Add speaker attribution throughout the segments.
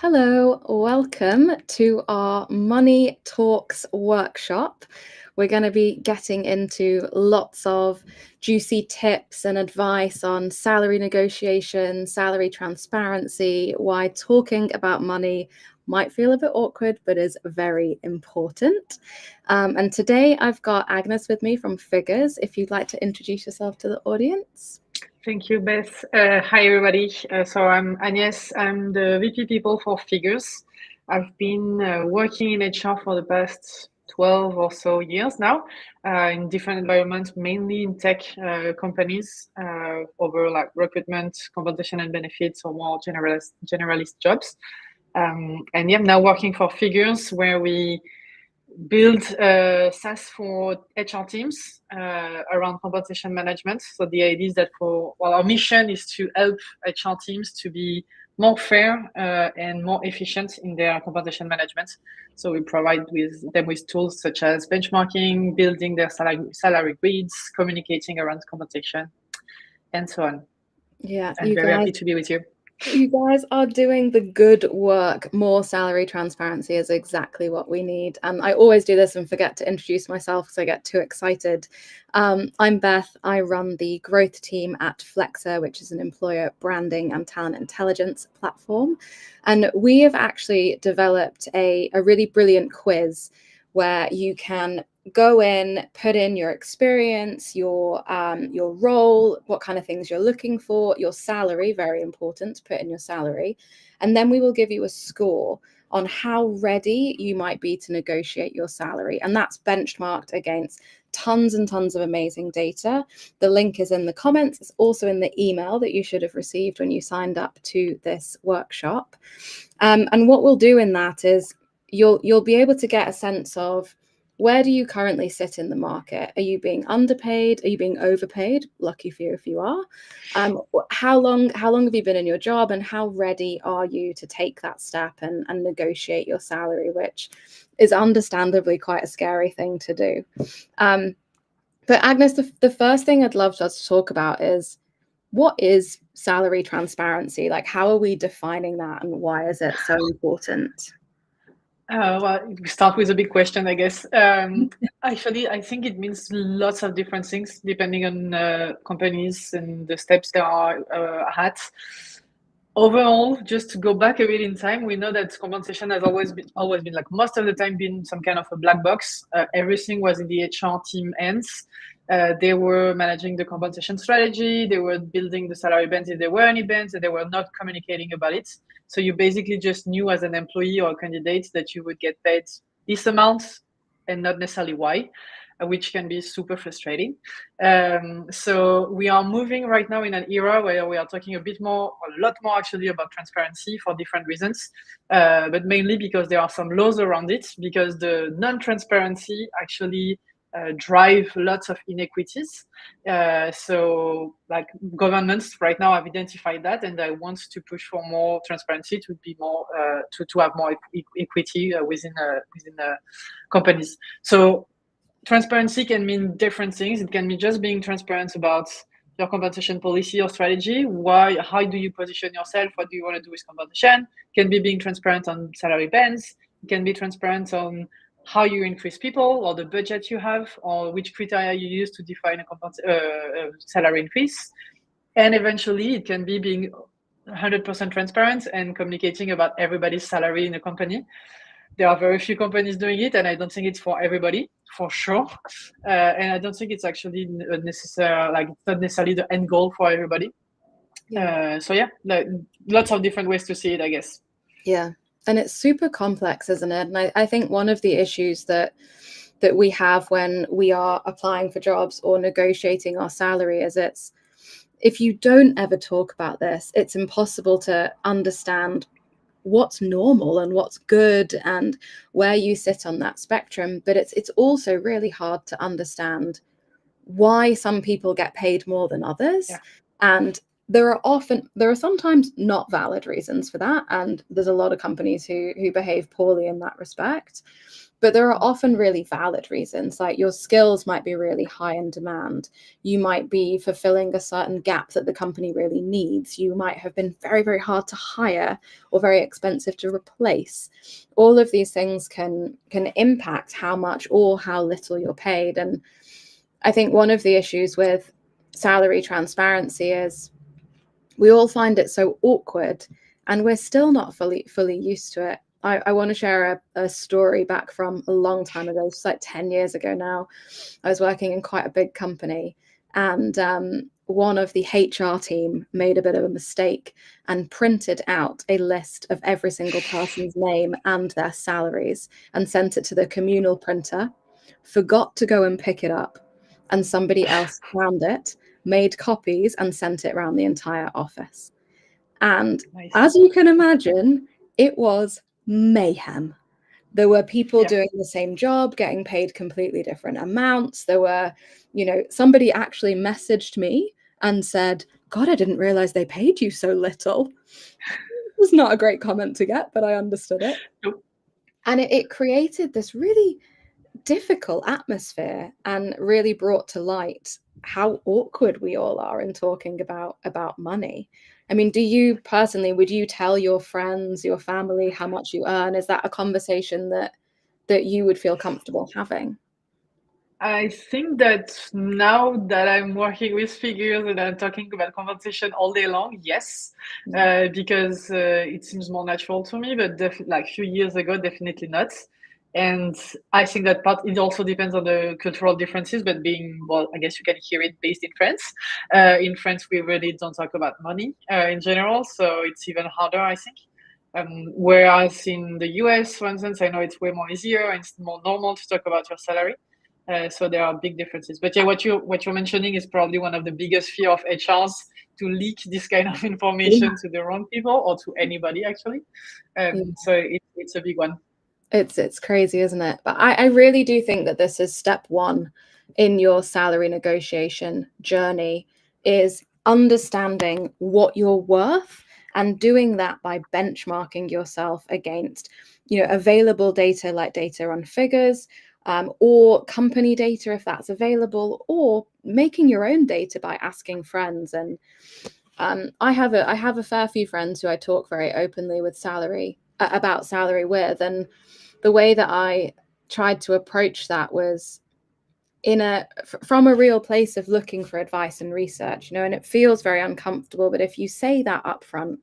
Speaker 1: Hello, welcome to our Money Talks workshop. We're going to be getting into lots of juicy tips and advice on salary negotiation, salary transparency, why talking about money might feel a bit awkward, but is very important. And today I've got Agnes with me from Figures. If you'd like to introduce yourself to the audience.
Speaker 2: Thank you, Beth. Hi, everybody. So I'm Agnes. I'm the VP People for Figures. I've been working in HR for the past 12 or so years now in different environments, mainly in tech companies over like recruitment, compensation and benefits, or more generalist jobs. And yeah, I'm now working for Figures, where we build SaaS for HR teams around compensation management. So the idea is that our mission is to help HR teams to be more fair and more efficient in their compensation management. So we provide them with tools such as benchmarking, building their salary grids, communicating around compensation, and so on.
Speaker 1: Yeah,
Speaker 2: I'm very happy to be with you.
Speaker 1: You guys are doing the good work. More salary transparency is exactly what we need. And I always do this and forget to introduce myself because I get too excited. I'm Beth. I run the growth team at Flexer, which is an employer branding and talent intelligence platform. And we have actually developed a really brilliant quiz where you can go in, put in your experience, your role, what kind of things you're looking for, your salary, very important to put in your salary. And then we will give you a score on how ready you might be to negotiate your salary. And that's benchmarked against tons and tons of amazing data. The link is in the comments. It's also in the email that you should have received when you signed up to this workshop. And what we'll do in that is you'll be able to get a sense of, where do you currently sit in the market? Are you being underpaid? Are you being overpaid? Lucky for you if you are. How long have you been in your job, and how ready are you to take that step and negotiate your salary, which is understandably quite a scary thing to do. But Agnes, the first thing I'd love us to talk about is, what is salary transparency? Like, how are we defining that, and why is it so important?
Speaker 2: Well, we start with a big question, I guess. Actually, I think it means lots of different things depending on companies and the steps they are at. Overall, just to go back a bit in time, we know that compensation has always been like most of the time been some kind of a black box. Everything was in the HR team ends. They were managing the compensation strategy. They were building the salary bands if there were any bands, and they were not communicating about it. So you basically just knew as an employee or a candidate that you would get paid this amount and not necessarily why, which can be super frustrating. So we are moving right now in an era where we are talking a lot more actually about transparency for different reasons, but mainly because there are some laws around it, because the non-transparency actually drive lots of inequities. So like governments right now have identified that, and I want to push for more transparency, to be more to have more equity within companies. So transparency can mean different things. It can be just being transparent about your compensation policy or strategy. How do you position yourself? What do you want to do with compensation? It can be being transparent on salary bands. It can be transparent on how you increase people, or the budget you have, or which criteria you use to define a salary increase. And eventually it can be being 100% transparent and communicating about everybody's salary in a company. There are very few companies doing it, and I don't think it's for everybody, for sure. And I don't think it's actually necessary, like it's not necessarily the end goal for everybody. So yeah, lots of different ways to see it, I guess.
Speaker 1: Yeah. And it's super complex, isn't it? And I think one of the issues that we have when we are applying for jobs or negotiating our salary is, if you don't ever talk about this, it's impossible to understand what's normal and what's good and where you sit on that spectrum. But it's also really hard to understand why some people get paid more than others.
Speaker 2: Yeah.
Speaker 1: And there are sometimes not valid reasons for that, and there's a lot of companies who behave poorly in that respect. But there are often really valid reasons, like your skills might be really high in demand. You might be fulfilling a certain gap that the company really needs. You might have been very, very hard to hire or very expensive to replace. All of these things can impact how much or how little you're paid. And I think one of the issues with salary transparency is we all find it so awkward, and we're still not fully used to it. I want to share a story back from a long time ago. It's like 10 years ago now. I was working in quite a big company, and one of the HR team made a bit of a mistake and printed out a list of every single person's name and their salaries and sent it to the communal printer, forgot to go and pick it up, and somebody else found it, made copies, and sent it around the entire office. And
Speaker 2: Nice.
Speaker 1: as you can imagine, it was mayhem. There were people doing the same job, getting paid completely different amounts. There were, somebody actually messaged me and said, God, I didn't realize they paid you so little. It was not a great comment to get, but I understood it.
Speaker 2: Nope.
Speaker 1: And it created this really difficult atmosphere and really brought to light how awkward we all are in talking about money. I mean, do you personally, would you tell your friends, your family how much you earn? Is that a conversation that you would feel comfortable having?
Speaker 2: I think that now that I'm working with figures and I'm talking about compensation all day long, yes, because it seems more natural to me. But like a few years ago, definitely not. And I think that part it also depends on the cultural differences. But I guess you can hear it based in France. In France, we really don't talk about money in general, so it's even harder, I think. Whereas in the US, for instance, I know it's way more easier and it's more normal to talk about your salary. So there are big differences. But yeah, what you're mentioning is probably one of the biggest fear of HRs, to leak this kind of information to the wrong people or to anybody actually. So it's a big one.
Speaker 1: It's crazy, isn't it? But I really do think that this is step one in your salary negotiation journey, is understanding what you're worth and doing that by benchmarking yourself against, available data like data on figures, or company data if that's available, or making your own data by asking friends. And I have a fair few friends who I talk very openly with about salary with, and the way that I tried to approach that was from a real place of looking for advice and research, and it feels very uncomfortable. But if you say that up front,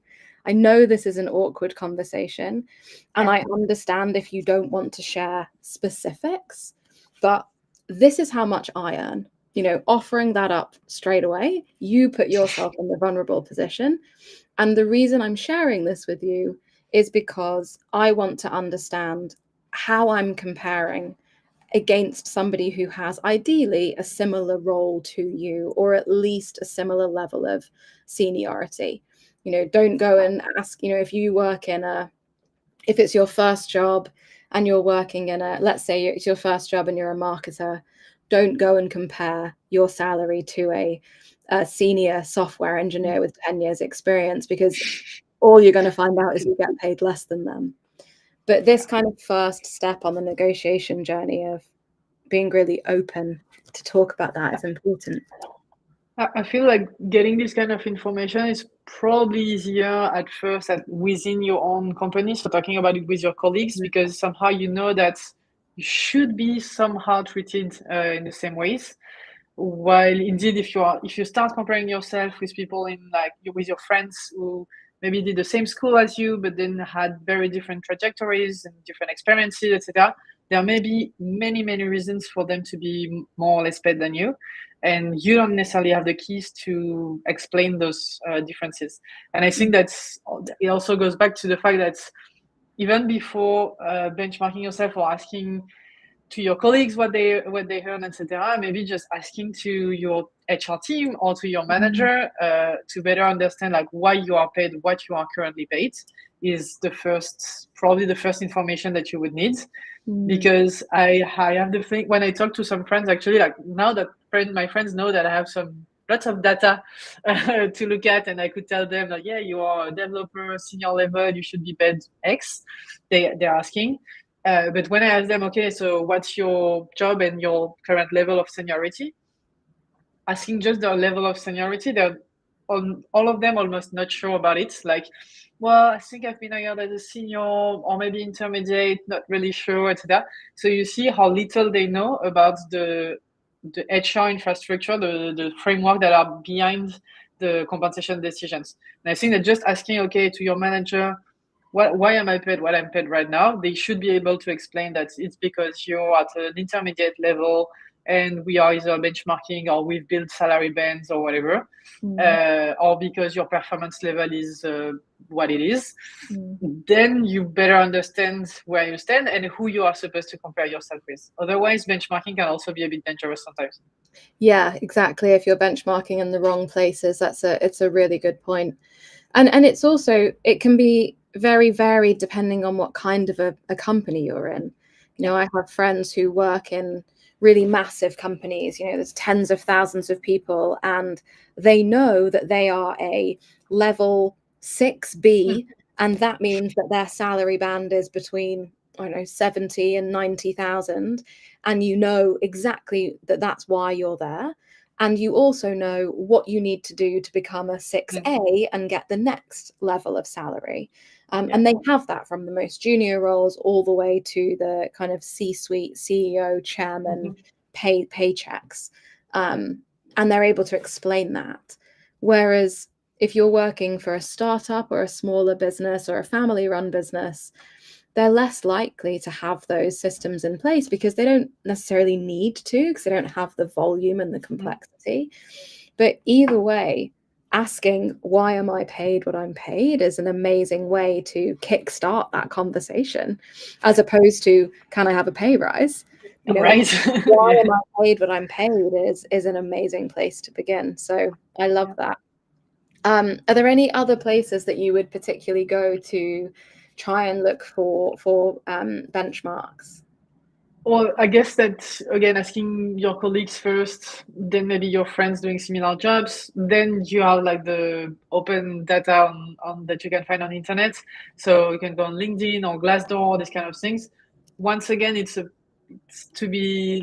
Speaker 1: I know this is an awkward conversation, and I understand if you don't want to share specifics, but this is how much I earn. Offering that up straight away, you put yourself in the vulnerable position. And the reason I'm sharing this with you is because I want to understand how I'm comparing against somebody who has ideally a similar role to you, or at least a similar level of seniority. Don't go and ask, if you work if it's your first job and you're working let's say it's your first job and you're a marketer, don't go and compare your salary to a senior software engineer with 10 years experience, because all you're going to find out is you get paid less than them. But this kind of first step on the negotiation journey of being really open to talk about that is important.
Speaker 2: I feel like getting this kind of information is probably easier at first within your own company. So talking about it with your colleagues, because somehow you know that you should be somehow treated in the same ways. While indeed, if you start comparing yourself with people with your friends who maybe did the same school as you, but then had very different trajectories and different experiences, etc., there may be many, many reasons for them to be more or less paid than you. And you don't necessarily have the keys to explain those differences. And I think it also goes back to the fact that even before benchmarking yourself or asking to your colleagues what they earn, etc., maybe just asking to your HR team or to your manager to better understand why you are paid what you are currently paid is probably the first information that you would need. Because I have the thing when I talk to some friends, actually, now that my friends know that I have some lots of data to look at, and I could tell them that, yeah, you are a developer, senior level, you should be paid X. They're asking. But when I ask them, okay, so what's your job and your current level of seniority? Asking just their level of seniority, they're all of them almost not sure about it. Like, well, I think I've been hired as a senior or maybe intermediate, not really sure, etc. So you see how little they know about the HR infrastructure, the framework that are behind the compensation decisions. And I think that just asking, okay, to your manager, why am I paid what I'm paid right now? They should be able to explain that it's because you're at an intermediate level and we are either benchmarking or we've built salary bands or whatever, or because your performance level is what it is. Then you better understand where you stand and who you are supposed to compare yourself with. Otherwise, benchmarking can also be a bit dangerous sometimes.
Speaker 1: Yeah, exactly. If you're benchmarking in the wrong places, it's a really good point. And it's also, it can be very varied depending on what kind of a company you're in. You know, I have friends who work in really massive companies, you know, there's tens of thousands of people, and they know that they are a level 6B, and that means that their salary band is between, I don't know, 70 and 90,000. And you know exactly that that's why you're there. And you also know what you need to do to become a 6A and get the next level of salary. And they have that from the most junior roles all the way to the kind of C-suite, CEO, chairman paychecks. And they're able to explain that. Whereas if you're working for a startup or a smaller business or a family-run business, they're less likely to have those systems in place because they don't necessarily need to, because they don't have the volume and the complexity. But either way, asking why am I paid what I'm paid is an amazing way to kickstart that conversation, as opposed to, can I have a pay rise? You know,
Speaker 2: right.
Speaker 1: why am I paid what I'm paid is an amazing place to begin. So I love that. Are there any other places that you would particularly go to try and look for benchmarks?
Speaker 2: Well, I guess that, again, asking your colleagues first, then maybe your friends doing similar jobs, then you have like the open data on that you can find on the internet. So you can go on LinkedIn or Glassdoor, these kind of things. Once again, it's to be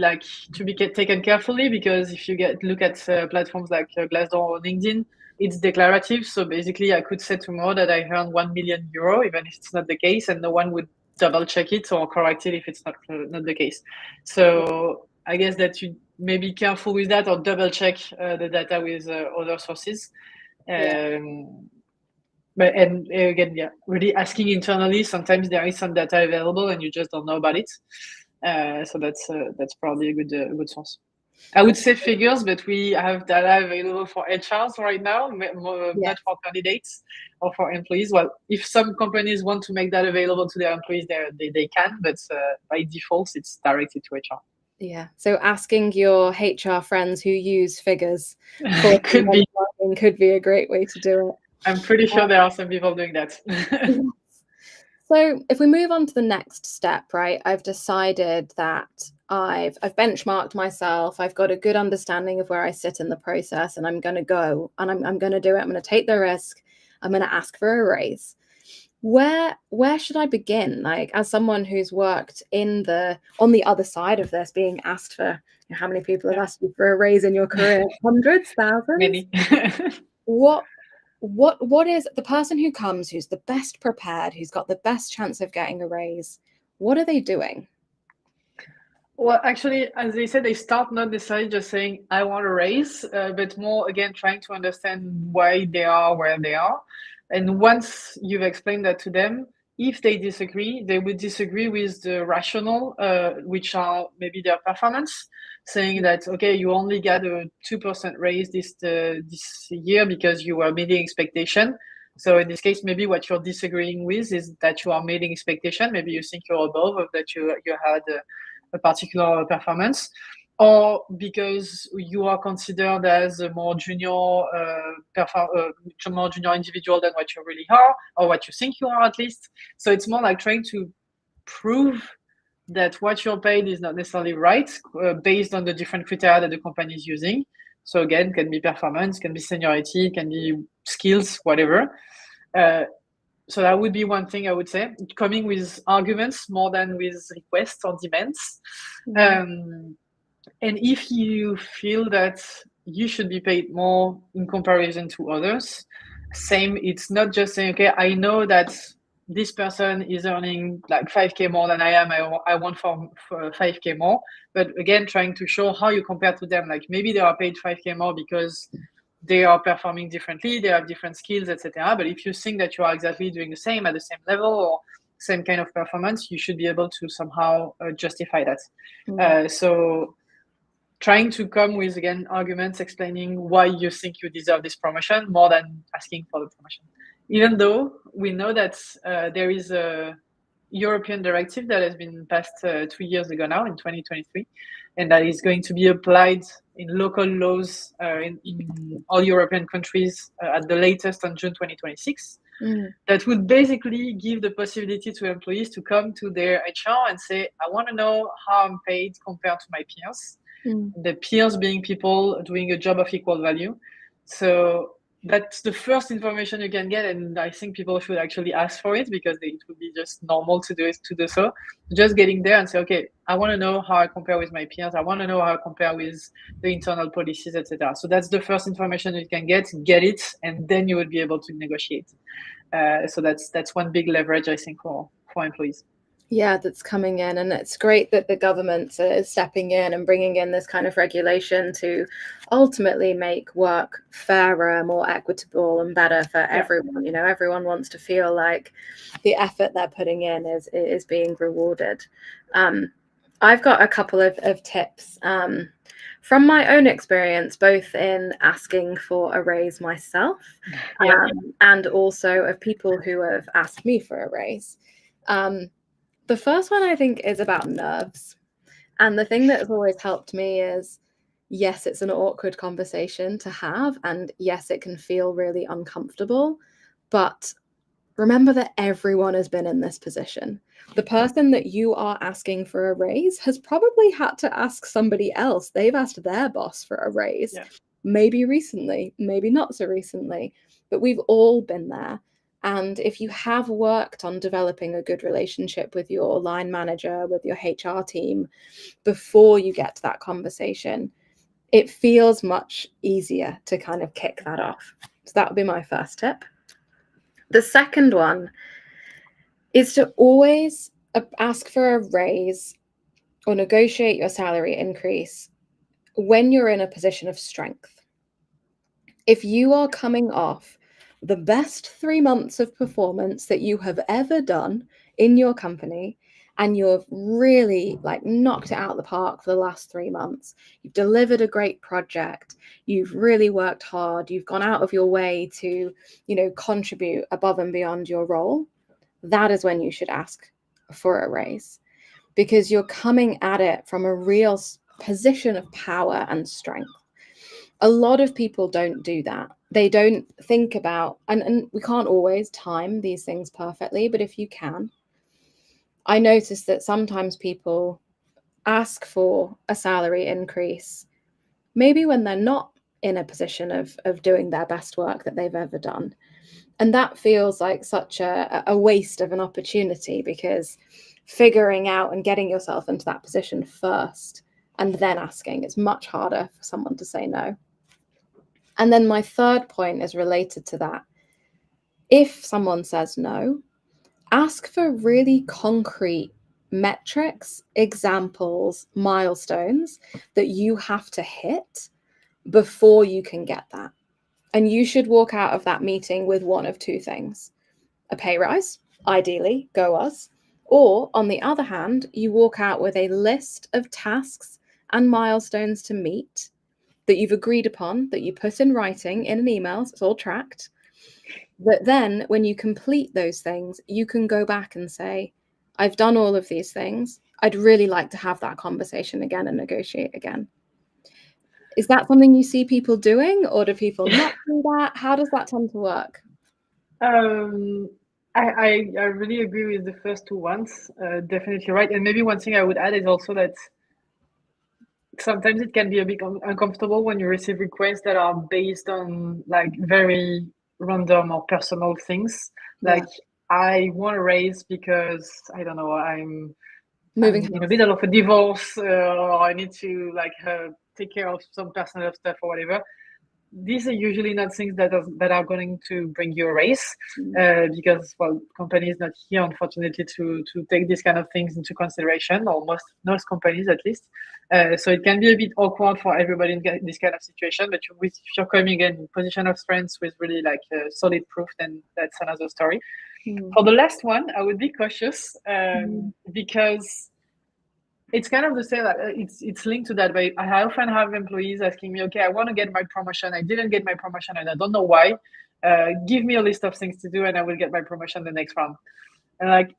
Speaker 2: taken carefully, because if you look at platforms like Glassdoor or LinkedIn, it's declarative. So basically, I could say tomorrow that I earned 1 million euro, even if it's not the case, and no one would double check it or correct it if it's not the case. So I guess that you may be careful with that, or double check the data with other sources. But and again, really asking internally. Sometimes there is some data available and you just don't know about it. So that's probably a good source. I would say figures, but we have data available for HRs right now, not for candidates or for employees. Well, if some companies want to make that available to their employees, they can, but by default, it's directed to HR.
Speaker 1: Yeah. So asking your HR friends who use figures for
Speaker 2: could
Speaker 1: be a great way to do it.
Speaker 2: I'm pretty sure there are some people doing that.
Speaker 1: So if we move on to the next step, right? I've decided that I've benchmarked myself. I've got a good understanding of where I sit in the process, and I'm going to go and I'm going to do it. I'm going to take the risk. I'm going to ask for a raise. Where should I begin? Like, as someone who's worked on the other side of this, being asked for, how many people have asked you for a raise in your career? Hundreds, thousands?
Speaker 2: Many.
Speaker 1: What is the person who comes, who's the best prepared, who's got the best chance of getting a raise? What are they doing?
Speaker 2: Well, actually, as they said, they start not necessarily just saying, I want a raise, but more, again, trying to understand why they are where they are. And once you've explained that to them, if they disagree, they would disagree with the rationale, which are maybe their performance, saying that, okay, you only got a 2% raise this year because you were meeting expectation. So in this case, maybe what you're disagreeing with is that you are meeting expectation. Maybe you think you're above, or that you had a particular performance, or because you are considered as a more junior more junior individual than what you really are, or what you think you are at least. So it's more like trying to prove that what you're paid is not necessarily right, based on the different criteria that the company is using. So again, can be performance, can be seniority, can be skills, whatever. So that would be one thing I would say, coming with arguments more than with requests or demands. And if you feel that you should be paid more in comparison to others, same, it's not just saying, okay, I know that this person is earning like 5K more than I am. I want for 5K more. But again, trying to show how you compare to them. Like maybe they are paid 5K more because they are performing differently, they have different skills, etc. But if you think that you are exactly doing the same at the same level or same kind of performance, you should be able to somehow justify that. So trying to come with, again, arguments explaining why you think you deserve this promotion more than asking for the promotion. Even though we know that there is a European directive that has been passed 2 years ago now in 2023, and that is going to be applied in local laws in all European countries at the latest on June 2026. That would basically give the possibility to employees to come to their HR and say, I want to know how I'm paid compared to my peers. The peers being people doing a job of equal value. So that's the first information you can get, and I think people should actually ask for it because it would be just normal to do so. Just getting there and say, okay, I want to know how I compare with my peers. I want to know how I compare with the internal policies, etc. So that's the first information you can get it, and then you would be able to negotiate. So that's one big leverage, I think, for employees.
Speaker 1: Yeah, that's coming in, and it's great that the government is stepping in and bringing in this kind of regulation to ultimately make work fairer, more equitable, and better for everyone. You know, everyone wants to feel like the effort they're putting in is being rewarded. I've got a couple of tips from my own experience, both in asking for a raise myself and also of people who have asked me for a raise. The first one I think is about nerves. And the thing that has always helped me is, yes, it's an awkward conversation to have. And yes, it can feel really uncomfortable. But remember that everyone has been in this position. The person that you are asking for a raise has probably had to ask somebody else. They've asked their boss for a raise, maybe recently, maybe not so recently. But we've all been there. And if you have worked on developing a good relationship with your line manager, with your HR team, before you get to that conversation, it feels much easier to kind of kick that off. So that would be my first tip. The second one is to always ask for a raise or negotiate your salary increase when you're in a position of strength. If you are coming off the best 3 months of performance that you have ever done in your company, and you've really knocked it out of the park for the last 3 months, you've delivered a great project, you've really worked hard, you've gone out of your way to, contribute above and beyond your role, that is when you should ask for a raise, because you're coming at it from a real position of power and strength. A lot of people don't do that. They don't think about, and we can't always time these things perfectly, but if you can, I notice that sometimes people ask for a salary increase, maybe when they're not in a position of doing their best work that they've ever done. And that feels like such a waste of an opportunity, because figuring out and getting yourself into that position first and then asking, it's much harder for someone to say no. And then my third point is related to that. If someone says no, ask for really concrete metrics, examples, milestones that you have to hit before you can get that. And you should walk out of that meeting with one of two things: a pay rise, ideally, go us. Or on the other hand, you walk out with a list of tasks and milestones to meet that you've agreed upon, that you put in writing in an email, so it's all tracked. But then when you complete those things, you can go back and say, I've done all of these things. I'd really like to have that conversation again and negotiate again. Is that something you see people doing, or do people not do that? How does that tend to work?
Speaker 2: I really agree with the first two ones. Definitely right. And maybe one thing I would add is also that sometimes it can be a bit uncomfortable when you receive requests that are based on like very random or personal things.
Speaker 1: Yeah.
Speaker 2: Like I want to raise because I don't know, I'm
Speaker 1: Moving
Speaker 2: in the
Speaker 1: house.
Speaker 2: middle of a divorce, or I need to like take care of some personal stuff or whatever. These are usually not things that are going to bring you a raise, because well, companies not here unfortunately to take these kind of things into consideration, or most companies at least. So it can be a bit awkward for everybody in this kind of situation. But if you're coming in position of strength with really like solid proof, then that's another story. For the last one, I would be cautious, because it's kind of the same. It's linked to that. But I often have employees asking me, "Okay, I want to get my promotion. I didn't get my promotion, and I don't know why. Give me a list of things to do, and I will get my promotion the next round." And like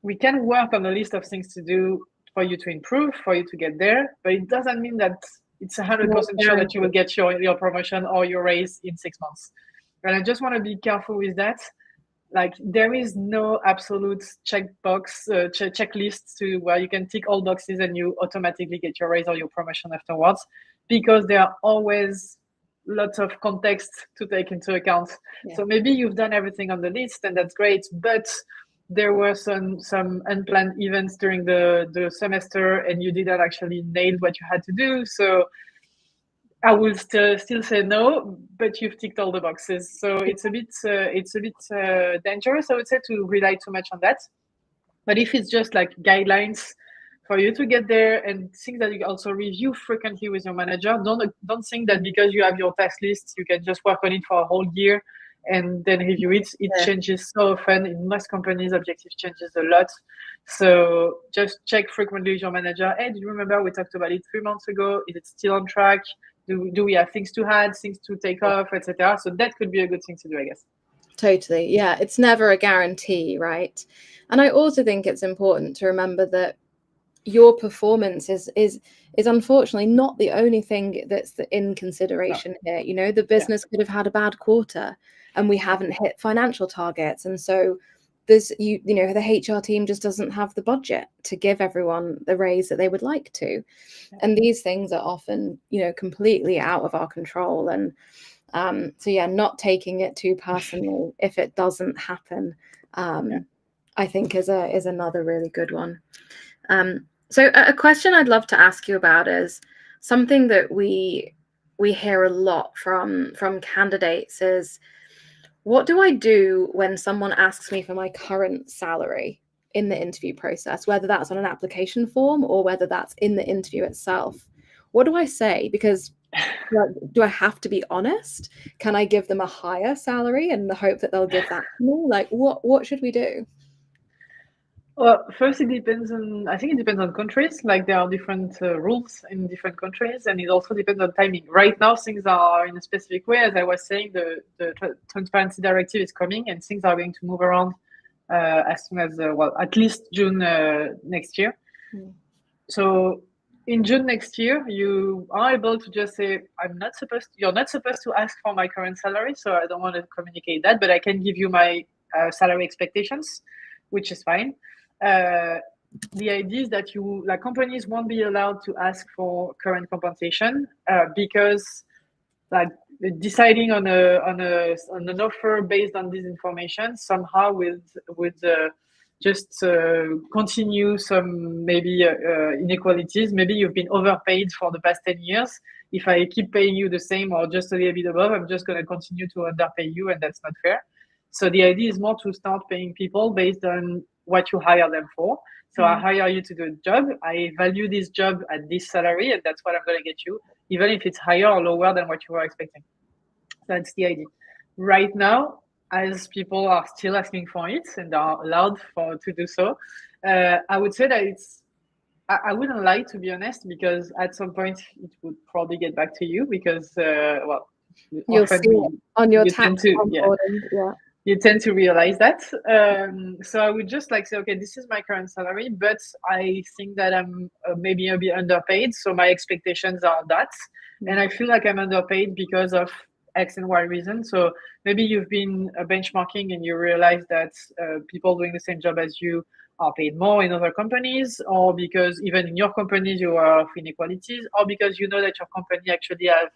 Speaker 2: we can work on a list of things to do for you to improve, for you to get there. But it doesn't mean that it's 100% sure that you will get your promotion or your raise in 6 months. And I just want to be careful with that. Like there is no absolute checklist to where you can tick all boxes and you automatically get your raise or your promotion afterwards, because there are always lots of context to take into account. So maybe you've done everything on the list and that's great, but there were some unplanned events during the semester and you didn't actually nail what you had to do. So I will still say no, but you've ticked all the boxes. So it's a bit dangerous, I would say, to rely too much on that. But if it's just like guidelines for you to get there and things that you also review frequently with your manager, don't think that because you have your task list, you can just work on it for a whole year and then review it. It changes so often. In most companies, objective changes a lot. So just check frequently with your manager. Hey, do you remember we talked about it 3 months ago? Is it still on track? Do we have things to add, things to take off, etc.? So that could be a good thing to do, I guess.
Speaker 1: Totally. Yeah. It's never a guarantee, right? And I also think it's important to remember that your performance is unfortunately not the only thing that's in consideration here. You know, the business could have had a bad quarter and we haven't hit financial targets. And so there's you know, the HR team just doesn't have the budget to give everyone the raise that they would like to. And these things are often, you know, completely out of our control. And so yeah, not taking it too personally if it doesn't happen, I think is another really good one. So a question I'd love to ask you about is something that we hear a lot from candidates is, what do I do when someone asks me for my current salary in the interview process, whether that's on an application form or whether that's in the interview itself? What do I say? Because do I have to be honest? Can I give them a higher salary in the hope that they'll give that to me? Like, what should we do?
Speaker 2: Well, first, I think it depends on countries. Like there are different rules in different countries, and it also depends on timing. Right now, things are in a specific way. As I was saying, the transparency directive is coming, and things are going to move around as soon as, well, at least June next year. So in June next year, you are able to just say, you're not supposed to ask for my current salary, so I don't want to communicate that, but I can give you my salary expectations, which is fine. The idea is that companies won't be allowed to ask for current compensation because like deciding on an offer based on this information somehow would just continue some maybe inequalities. Maybe you've been overpaid for the past 10 years. If I keep paying you the same or just a little bit above, I'm just going to continue to underpay you, and that's not fair. So the idea is more to start paying people based on what you hire them for. So I hire you to do a job. I value this job at this salary, and that's what I'm going to get you, even if it's higher or lower than what you were expecting. That's the idea. Right now, as people are still asking for it and are allowed to do so, I would say that I wouldn't lie, to be honest, because at some point it would probably get back to you because, well,
Speaker 1: You'll see it on your tax onboarding.
Speaker 2: You tend to realize that. So I would just say, okay, this is my current salary, but I think that I'm maybe a bit underpaid. So my expectations are that. And I feel like I'm underpaid because of X and Y reason. So maybe you've been benchmarking and you realize that people doing the same job as you are paid more in other companies, or because even in your companies you are of inequalities, or because you know that your company actually have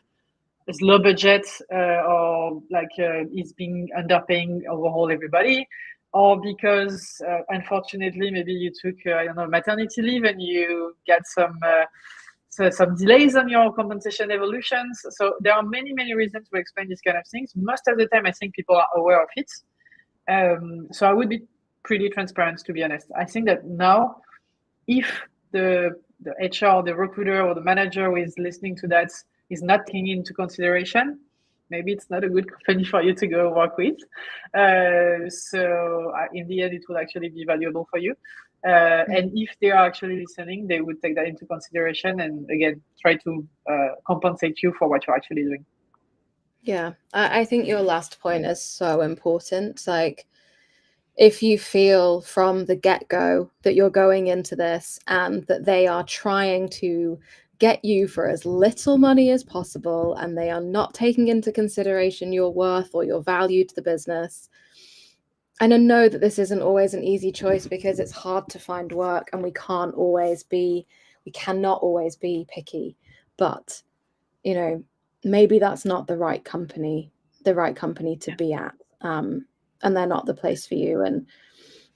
Speaker 2: is low budget or like is being underpaying overall everybody, or because unfortunately maybe you took I don't know, maternity leave and you get some delays on your compensation evolutions. So there are many reasons to explain these kind of things. Most of the time I think people are aware of it. So I would be pretty transparent, to be honest. I think that now if the HR, the recruiter, or the manager who is listening to that is not taking into consideration, maybe it's not a good company for you to go work with. So in the end, it will actually be valuable for you. And if they are actually listening, they would take that into consideration and again try to compensate you for what you're actually doing.
Speaker 1: Yeah, I think your last point is so important. Like, if you feel from the get-go that you're going into this and that they are trying to get you for as little money as possible and they are not taking into consideration your worth or your value to the business. And I know that this isn't always an easy choice because it's hard to find work and we cannot always be picky. But, you know, maybe that's not the right company to be at. And they're not the place for you. And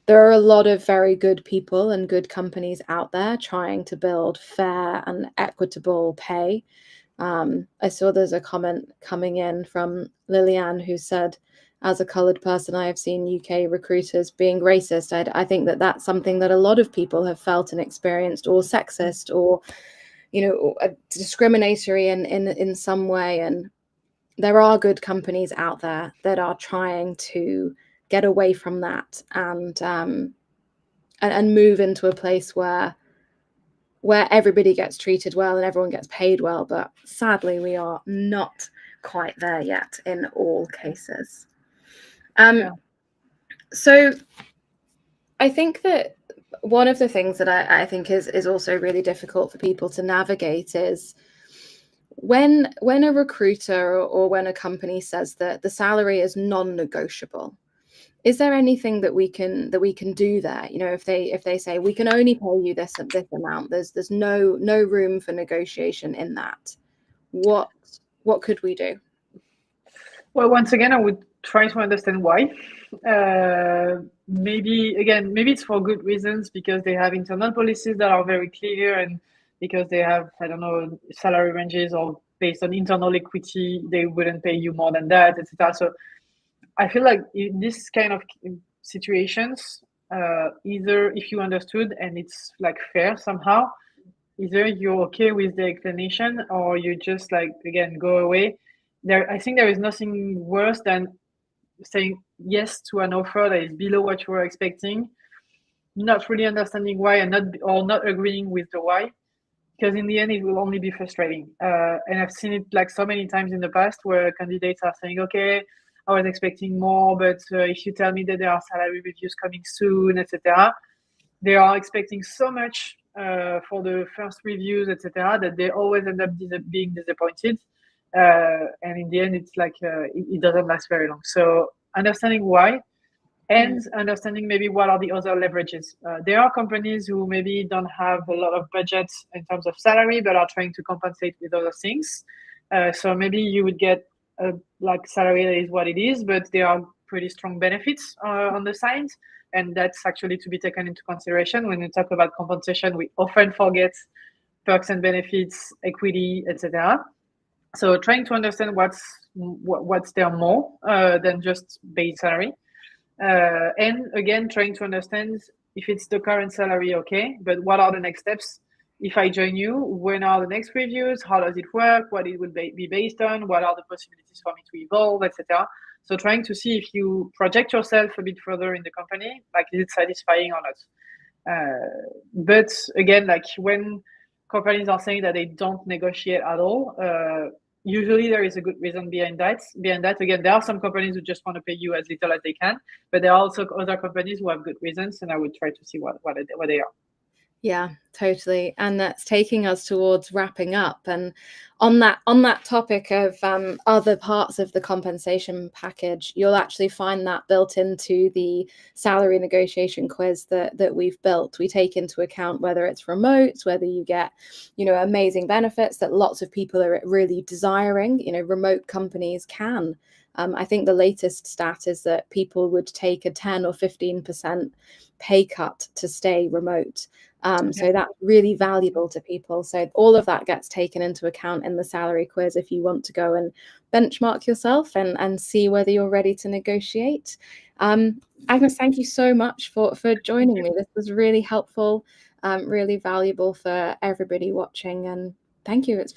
Speaker 1: there are a lot of very good people and good companies out there trying to build fair and equitable pay. I saw there's a comment coming in from Lillian who said, as a coloured person, I have seen UK recruiters being racist. I think that that's something that a lot of people have felt and experienced, or sexist, or, you know, discriminatory in some way. And there are good companies out there that are trying to get away from that and move into a place where everybody gets treated well and everyone gets paid well. But sadly, we are not quite there yet in all cases. So I think that one of the things that I think is also really difficult for people to navigate is when a recruiter or when a company says that the salary is non-negotiable. Is there anything that we can do there? You know, if they say we can only pay you this amount, there's no room for negotiation in that. What could we do?
Speaker 2: Well, once again, I would try to understand why. Maybe it's for good reasons, because they have internal policies that are very clear, and because they have, I don't know, salary ranges, or based on internal equity, they wouldn't pay you more than that, etc. So I feel like in this kind of situations, either if you understood and it's like fair somehow, either you're okay with the explanation or you just like, again, go away. I think there is nothing worse than saying yes to an offer that is below what you were expecting, not really understanding why, and not agreeing with the why, because in the end it will only be frustrating. And I've seen it like so many times in the past where candidates are saying, okay, I was expecting more, but if you tell me that there are salary reviews coming soon, etc., they are expecting so much for the first reviews, etc., that they always end up being disappointed. And in the end, it's like it doesn't last very long. So understanding why, and understanding maybe what are the other leverages. There are companies who maybe don't have a lot of budget in terms of salary, but are trying to compensate with other things. So maybe you would get a like salary that is what it is, but there are pretty strong benefits on the side. And that's actually to be taken into consideration when we talk about compensation. We often forget perks and benefits, equity, etc. So trying to understand what's there more than just base salary. And again, trying to understand if it's the current salary, okay, but what are the next steps? If I join you, when are the next reviews? How does it work? What it will be based on? What are the possibilities for me to evolve, etc. So trying to see if you project yourself a bit further in the company, like is it satisfying or not? But again, like when companies are saying that they don't negotiate at all, usually there is a good reason behind that. Again, there are some companies who just want to pay you as little as they can, but there are also other companies who have good reasons, and I would try to see what they are.
Speaker 1: Yeah, totally. And that's taking us towards wrapping up. And on that topic of other parts of the compensation package, you'll actually find that built into the salary negotiation quiz that we've built. We take into account whether it's remote, whether you get, amazing benefits that lots of people are really desiring. Remote companies can. I think the latest stat is that people would take a 10 or 15% pay cut to stay remote. So that's really valuable to people. So all of that gets taken into account in the salary quiz if you want to go and benchmark yourself and see whether you're ready to negotiate. Agnes, thank you so much for joining me. This was really helpful, really valuable for everybody watching. And thank you. It's been